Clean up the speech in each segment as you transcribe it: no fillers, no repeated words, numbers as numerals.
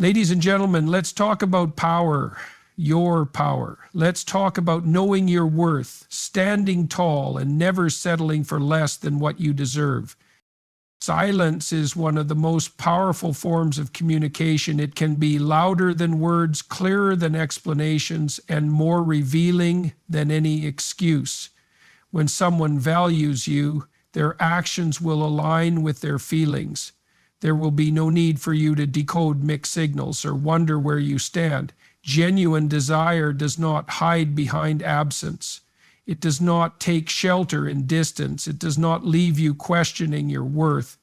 Ladies and gentlemen, let's talk about power, your power. Let's talk about knowing your worth, standing tall, and never settling for less than what you deserve. Silence is one of the most powerful forms of communication. It can be louder than words, clearer than explanations, and more revealing than any excuse. When someone values you, their actions will align with their feelings. There will be no need for you to decode mixed signals or wonder where you stand. Genuine desire does not hide behind absence. It does not take shelter in distance. It does not leave you questioning your worth.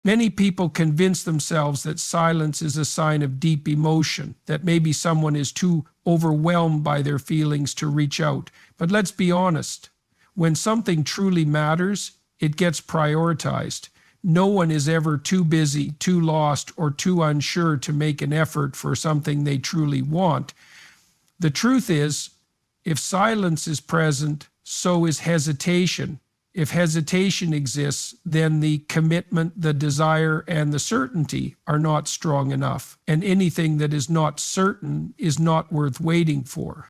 Many people convince themselves that silence is a sign of deep emotion, that maybe someone is too overwhelmed by their feelings to reach out. But let's be honest. When something truly matters, it gets prioritized. No one is ever too busy, too lost, or too unsure to make an effort for something they truly want. The truth is, if silence is present, so is hesitation. If hesitation exists, then the commitment, the desire, and the certainty are not strong enough, and anything that is not certain is not worth waiting for.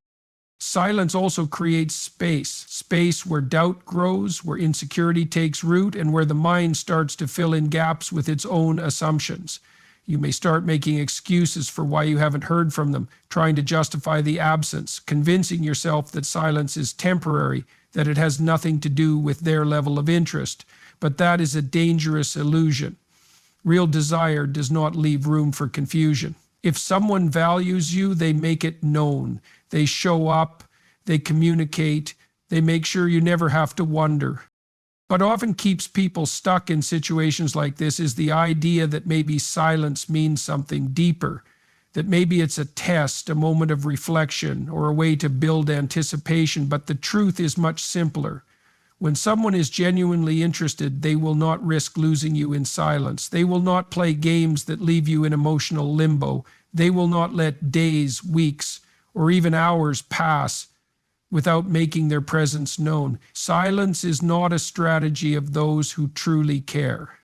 Silence also creates space where doubt grows, where insecurity takes root, and where the mind starts to fill in gaps with its own assumptions. You may start making excuses for why you haven't heard from them, trying to justify the absence, convincing yourself that silence is temporary, that it has nothing to do with their level of interest. But that is a dangerous illusion. Real desire does not leave room for confusion. If someone values you, they make it known. They show up, they communicate, they make sure you never have to wonder. What often keeps people stuck in situations like this is the idea that maybe silence means something deeper, that maybe it's a test, a moment of reflection, or a way to build anticipation. But the truth is much simpler. When someone is genuinely interested, they will not risk losing you in silence. They will not play games that leave you in emotional limbo. They will not let days, weeks, or even hours pass without making their presence known. Silence is not a strategy of those who truly care.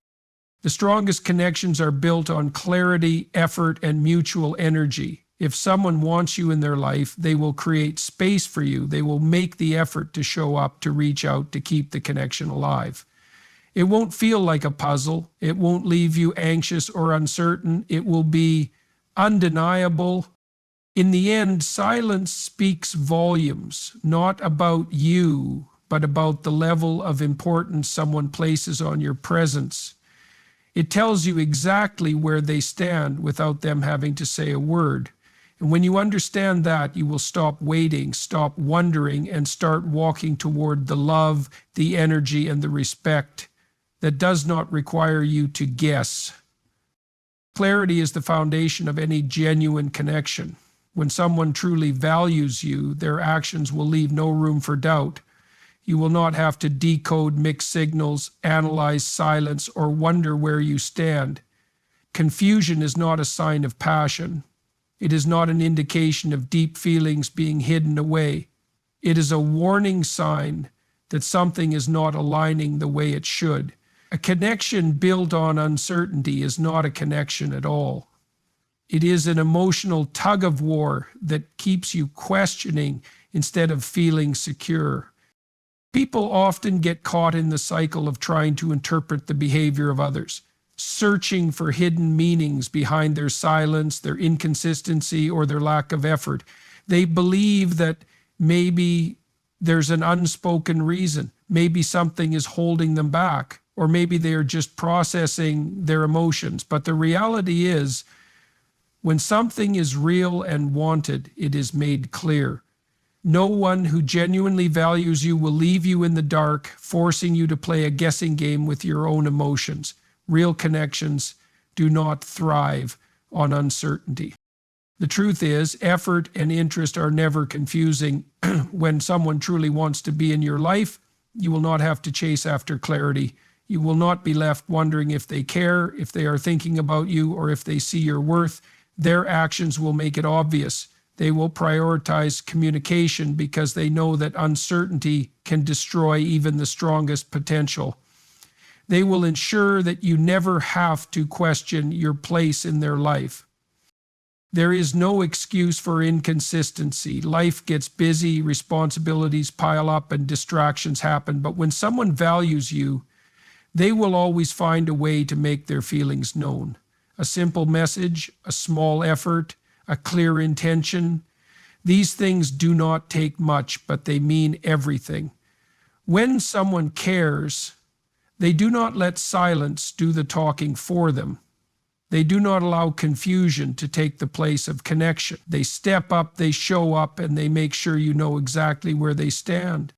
The strongest connections are built on clarity, effort, and mutual energy. If someone wants you in their life, they will create space for you. They will make the effort to show up, to reach out, to keep the connection alive. It won't feel like a puzzle. It won't leave you anxious or uncertain. It will be undeniable. In the end, silence speaks volumes, not about you, but about the level of importance someone places on your presence. It tells you exactly where they stand without them having to say a word. And when you understand that, you will stop waiting, stop wondering, and start walking toward the love, the energy, and the respect that does not require you to guess. Clarity is the foundation of any genuine connection. When someone truly values you, their actions will leave no room for doubt. You will not have to decode mixed signals, analyze silence, or wonder where you stand. Confusion is not a sign of passion. It is not an indication of deep feelings being hidden away. It is a warning sign that something is not aligning the way it should. A connection built on uncertainty is not a connection at all. It is an emotional tug of war that keeps you questioning instead of feeling secure. People often get caught in the cycle of trying to interpret the behavior of others, searching for hidden meanings behind their silence, their inconsistency, or their lack of effort. They believe that maybe there's an unspoken reason, maybe something is holding them back, or maybe they are just processing their emotions. But the reality is, when something is real and wanted, it is made clear. No one who genuinely values you will leave you in the dark, forcing you to play a guessing game with your own emotions. Real connections do not thrive on uncertainty. The truth is, effort and interest are never confusing. When someone truly wants to be in your life, you will not have to chase after clarity. You will not be left wondering if they care, if they are thinking about you, or if they see your worth. Their actions will make it obvious. They will prioritize communication because they know that uncertainty can destroy even the strongest potential. They will ensure that you never have to question your place in their life. There is no excuse for inconsistency. Life gets busy, responsibilities pile up, and distractions happen. But when someone values you, they will always find a way to make their feelings known. A simple message, a small effort, a clear intention. These things do not take much, but they mean everything. When someone cares, they do not let silence do the talking for them. They do not allow confusion to take the place of connection. They step up, they show up, and they make sure you know exactly where they stand.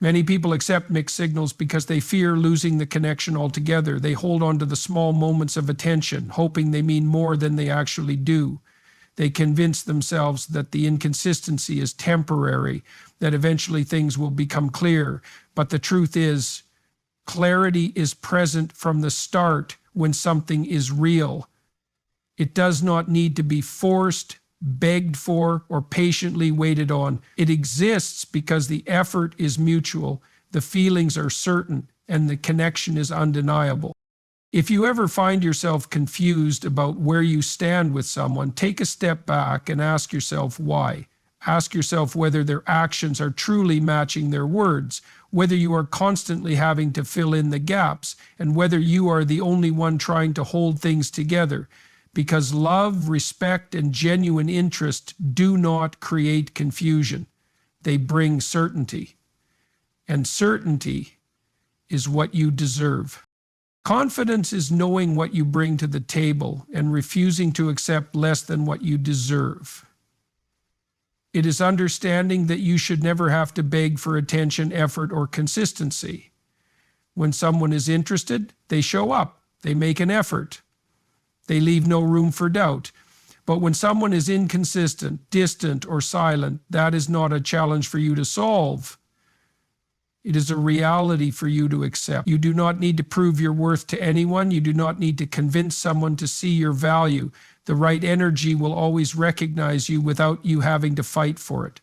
Many people accept mixed signals because they fear losing the connection altogether. They hold on to the small moments of attention, hoping they mean more than they actually do. They convince themselves that the inconsistency is temporary, that eventually things will become clear. But the truth is, clarity is present from the start when something is real. It does not need to be forced, begged for, or patiently waited on. It exists because the effort is mutual, the feelings are certain, and the connection is undeniable. If you ever find yourself confused about where you stand with someone, take a step back and ask yourself why. Ask yourself whether their actions are truly matching their words, whether you are constantly having to fill in the gaps, and whether you are the only one trying to hold things together. Because love, respect, and genuine interest do not create confusion. They bring certainty. And certainty is what you deserve. Confidence is knowing what you bring to the table and refusing to accept less than what you deserve. It is understanding that you should never have to beg for attention, effort, or consistency. When someone is interested, they show up, they make an effort. They leave no room for doubt. But when someone is inconsistent, distant, or silent, that is not a challenge for you to solve. It is a reality for you to accept. You do not need to prove your worth to anyone. You do not need to convince someone to see your value. The right energy will always recognize you without you having to fight for it.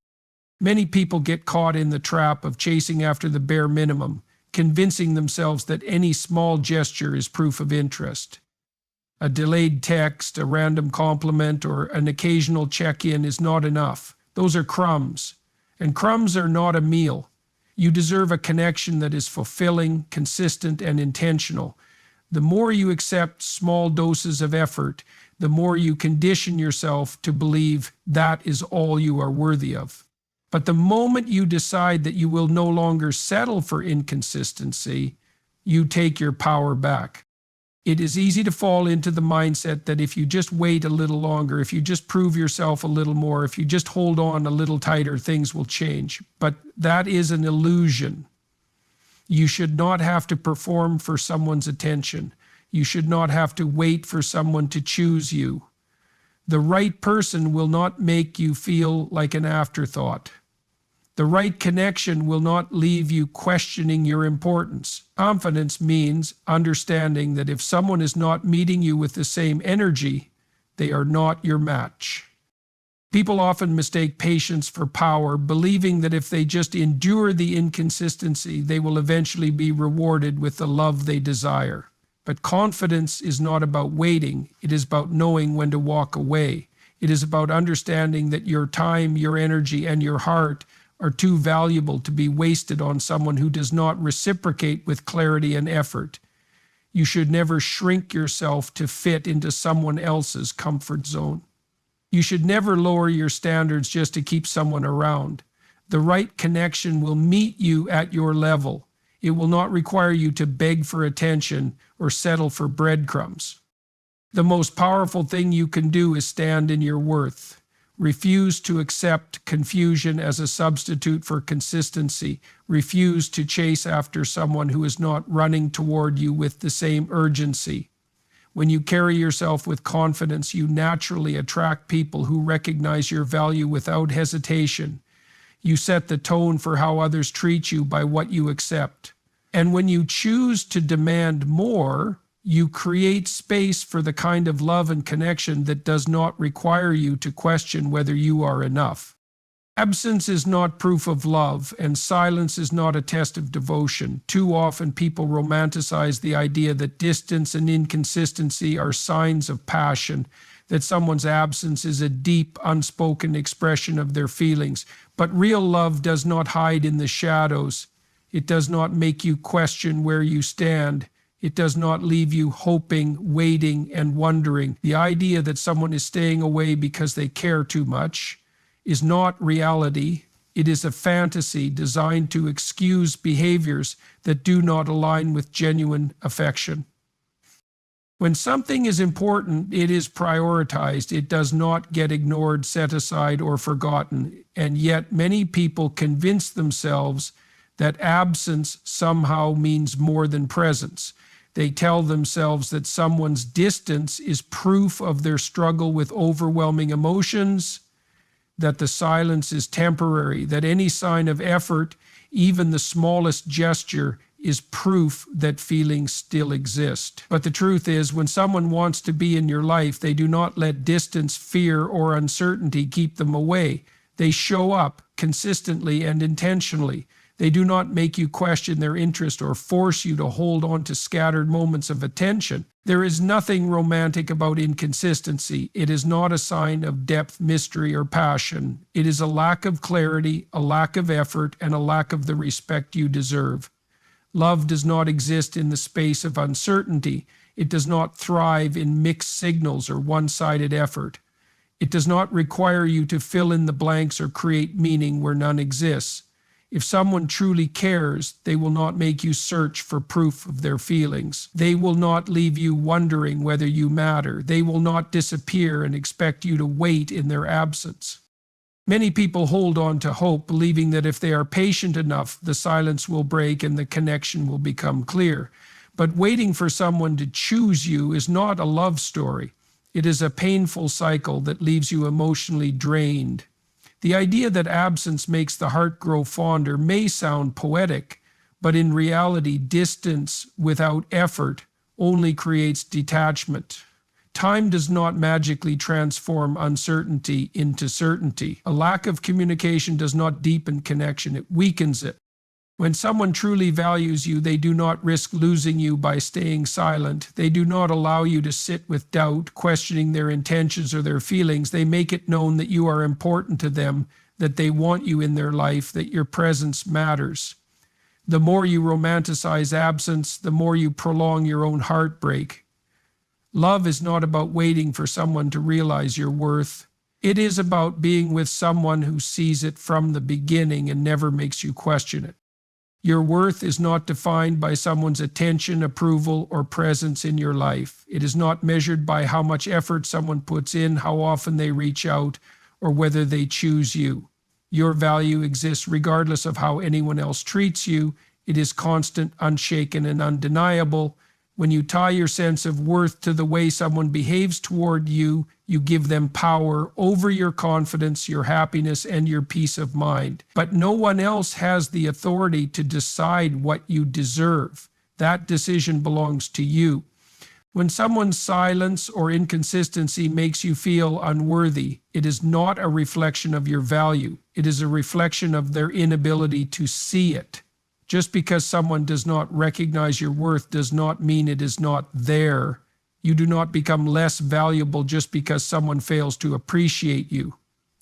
Many people get caught in the trap of chasing after the bare minimum, convincing themselves that any small gesture is proof of interest. A delayed text, a random compliment, or an occasional check-in is not enough. Those are crumbs, and crumbs are not a meal. You deserve a connection that is fulfilling, consistent, and intentional. The more you accept small doses of effort, the more you condition yourself to believe that is all you are worthy of. But the moment you decide that you will no longer settle for inconsistency, you take your power back. It is easy to fall into the mindset that if you just wait a little longer, if you just prove yourself a little more, if you just hold on a little tighter, things will change. But that is an illusion. You should not have to perform for someone's attention. You should not have to wait for someone to choose you. The right person will not make you feel like an afterthought. The right connection will not leave you questioning your importance. Confidence means understanding that if someone is not meeting you with the same energy, they are not your match. People often mistake patience for power, believing that if they just endure the inconsistency, they will eventually be rewarded with the love they desire. But confidence is not about waiting. It is about knowing when to walk away. It is about understanding that your time, your energy, and your heart are too valuable to be wasted on someone who does not reciprocate with clarity and effort. You should never shrink yourself to fit into someone else's comfort zone. You should never lower your standards just to keep someone around. The right connection will meet you at your level. It will not require you to beg for attention or settle for breadcrumbs. The most powerful thing you can do is stand in your worth. Refuse to accept confusion as a substitute for consistency. Refuse to chase after someone who is not running toward you with the same urgency. When you carry yourself with confidence, you naturally attract people who recognize your value without hesitation. You set the tone for how others treat you by what you accept. And when you choose to demand more, you create space for the kind of love and connection that does not require you to question whether you are enough. Absence is not proof of love, and silence is not a test of devotion. Too often people romanticize the idea that distance and inconsistency are signs of passion. that someone's absence is a deep, unspoken expression of their feelings. But real love does not hide in the shadows. It does not make you question where you stand. It does not leave you hoping, waiting, and wondering. The idea that someone is staying away because they care too much is not reality. It is a fantasy designed to excuse behaviors that do not align with genuine affection. When something is important, it is prioritized. It does not get ignored, set aside, or forgotten. And yet many people convince themselves that absence somehow means more than presence. They tell themselves that someone's distance is proof of their struggle with overwhelming emotions, that the silence is temporary, that any sign of effort, even the smallest gesture, is proof that feelings still exist. But the truth is, when someone wants to be in your life, they do not let distance, fear, or uncertainty keep them away. They show up consistently and intentionally. They do not make you question their interest or force you to hold on to scattered moments of attention. There is nothing romantic about inconsistency. It is not a sign of depth, mystery, or passion. It is a lack of clarity, a lack of effort, and a lack of the respect you deserve. Love does not exist in the space of uncertainty. It does not thrive in mixed signals or one-sided effort. It does not require you to fill in the blanks or create meaning where none exists. If someone truly cares, they will not make you search for proof of their feelings. They will not leave you wondering whether you matter. They will not disappear and expect you to wait in their absence. Many people hold on to hope, believing that if they are patient enough, the silence will break and the connection will become clear. But waiting for someone to choose you is not a love story. It is a painful cycle that leaves you emotionally drained. The idea that absence makes the heart grow fonder may sound poetic, but in reality, distance without effort only creates detachment. Time does not magically transform uncertainty into certainty. A lack of communication does not deepen connection, it weakens it. When someone truly values you, they do not risk losing you by staying silent. They do not allow you to sit with doubt, questioning their intentions or their feelings. They make it known that you are important to them, that they want you in their life, that your presence matters. The more you romanticize absence, the more you prolong your own heartbreak. Love is not about waiting for someone to realize your worth. It is about being with someone who sees it from the beginning and never makes you question it. Your worth is not defined by someone's attention, approval, or presence in your life. It is not measured by how much effort someone puts in, how often they reach out, or whether they choose you. Your value exists regardless of how anyone else treats you. It is constant, unshaken, and undeniable. When you tie your sense of worth to the way someone behaves toward you, you give them power over your confidence, your happiness, and your peace of mind. But no one else has the authority to decide what you deserve. That decision belongs to you. When someone's silence or inconsistency makes you feel unworthy, it is not a reflection of your value. It is a reflection of their inability to see it. Just because someone does not recognize your worth does not mean it is not there. You do not become less valuable just because someone fails to appreciate you.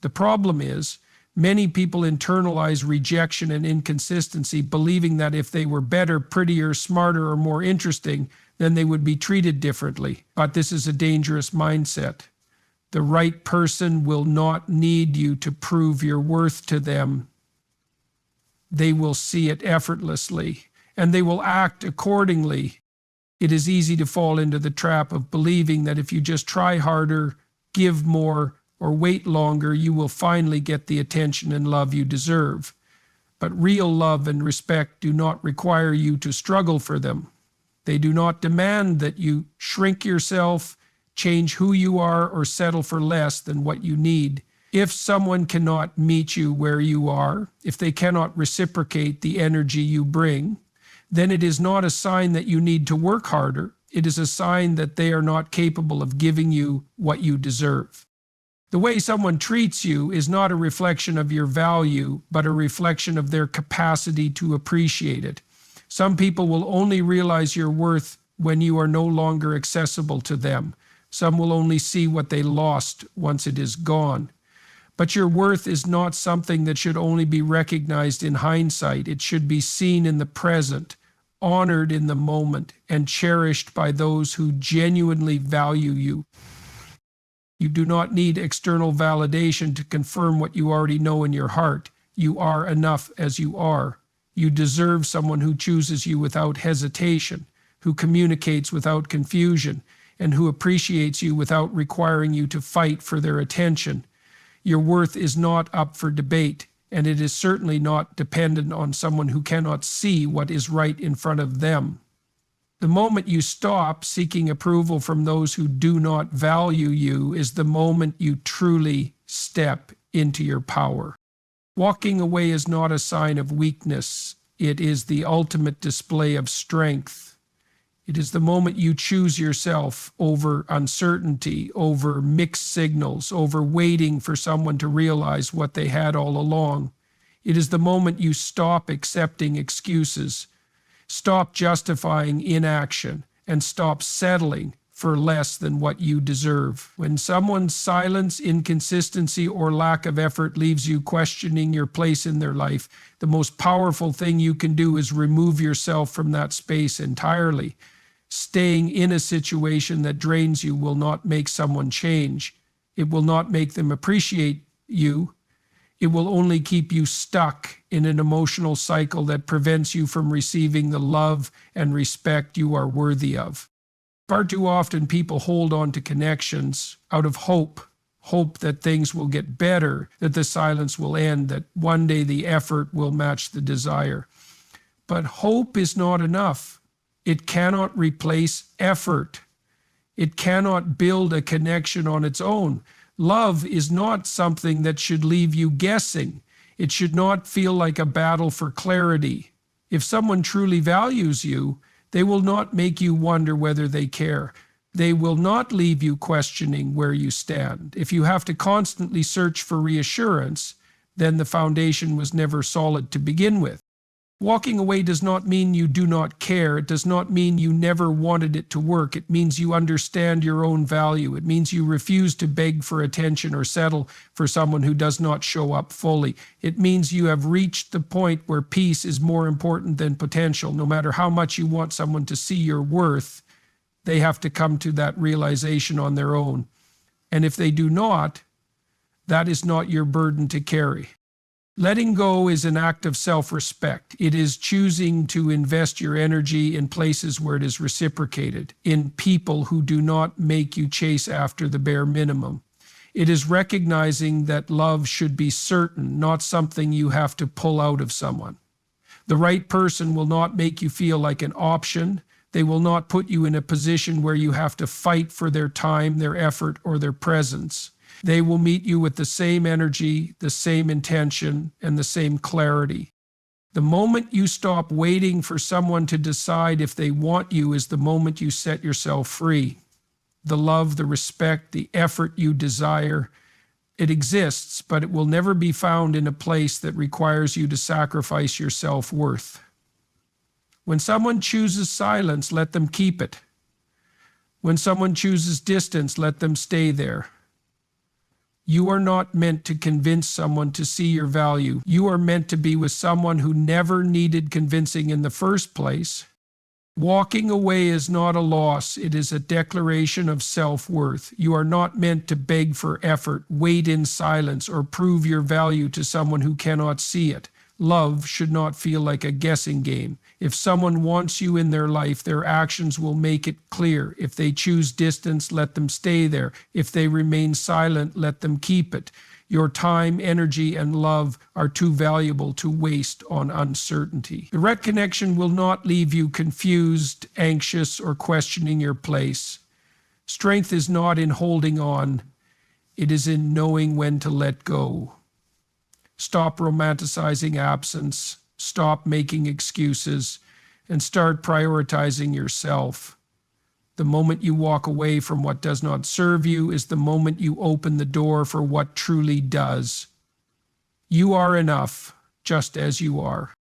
The problem is, many people internalize rejection and inconsistency, believing that if they were better, prettier, smarter, or more interesting, then they would be treated differently. But this is a dangerous mindset. The right person will not need you to prove your worth to them. They will see it effortlessly, and they will act accordingly. It is easy to fall into the trap of believing that if you just try harder, give more, or wait longer, you will finally get the attention and love you deserve. But real love and respect do not require you to struggle for them. They do not demand that you shrink yourself, change who you are, or settle for less than what you need. If someone cannot meet you where you are, if they cannot reciprocate the energy you bring, then it is not a sign that you need to work harder. It is a sign that they are not capable of giving you what you deserve. The way someone treats you is not a reflection of your value, but a reflection of their capacity to appreciate it. Some people will only realize your worth when you are no longer accessible to them. Some will only see what they lost once it is gone. But your worth is not something that should only be recognized in hindsight. It should be seen in the present, honored in the moment, and cherished by those who genuinely value you. You do not need external validation to confirm what you already know in your heart. You are enough as you are. You deserve someone who chooses you without hesitation, who communicates without confusion, and who appreciates you without requiring you to fight for their attention. Your worth is not up for debate, and it is certainly not dependent on someone who cannot see what is right in front of them. The moment you stop seeking approval from those who do not value you is the moment you truly step into your power. Walking away is not a sign of weakness. It is the ultimate display of strength. It is the moment you choose yourself over uncertainty, over mixed signals, over waiting for someone to realize what they had all along. It is the moment you stop accepting excuses, stop justifying inaction, and stop settling for less than what you deserve. When someone's silence, inconsistency, or lack of effort leaves you questioning your place in their life, the most powerful thing you can do is remove yourself from that space entirely. Staying in a situation that drains you will not make someone change. It will not make them appreciate you. It will only keep you stuck in an emotional cycle that prevents you from receiving the love and respect you are worthy of. Far too often people hold on to connections out of hope that things will get better, that the silence will end, that one day the effort will match the desire. But hope is not enough. It cannot replace effort. It cannot build a connection on its own. Love is not something that should leave you guessing. It should not feel like a battle for clarity. If someone truly values you, they will not make you wonder whether they care. They will not leave you questioning where you stand. If you have to constantly search for reassurance, then the foundation was never solid to begin with. Walking away does not mean you do not care. It does not mean you never wanted it to work. It means you understand your own value. It means you refuse to beg for attention or settle for someone who does not show up fully. It means you have reached the point where peace is more important than potential. No matter how much you want someone to see your worth, they have to come to that realization on their own. And if they do not, that is not your burden to carry. Letting go is an act of self-respect. It is choosing to invest your energy in places where it is reciprocated, in people who do not make you chase after the bare minimum. It is recognizing that love should be certain, not something you have to pull out of someone. The right person will not make you feel like an option. They will not put you in a position where you have to fight for their time, their effort, or their presence. They will meet you with the same energy, the same intention, and the same clarity. The moment you stop waiting for someone to decide if they want you is the moment you set yourself free. The love, the respect, the effort you desire, it exists, but it will never be found in a place that requires you to sacrifice your self-worth. When someone chooses silence, let them keep it. When someone chooses distance, let them stay there. You are not meant to convince someone to see your value. You are meant to be with someone who never needed convincing in the first place. Walking away is not a loss. It is a declaration of self-worth. You are not meant to beg for effort, wait in silence, or prove your value to someone who cannot see it. Love should not feel like a guessing game. If someone wants you in their life, their actions will make it clear. If they choose distance, let them stay there. If they remain silent, let them keep it. Your time, energy, and love are too valuable to waste on uncertainty. Direct connection will not leave you confused, anxious, or questioning your place. Strength is not in holding on. It is in knowing when to let go. Stop romanticizing absence, stop making excuses, and start prioritizing yourself. The moment you walk away from what does not serve you is the moment you open the door for what truly does. You are enough, just as you are.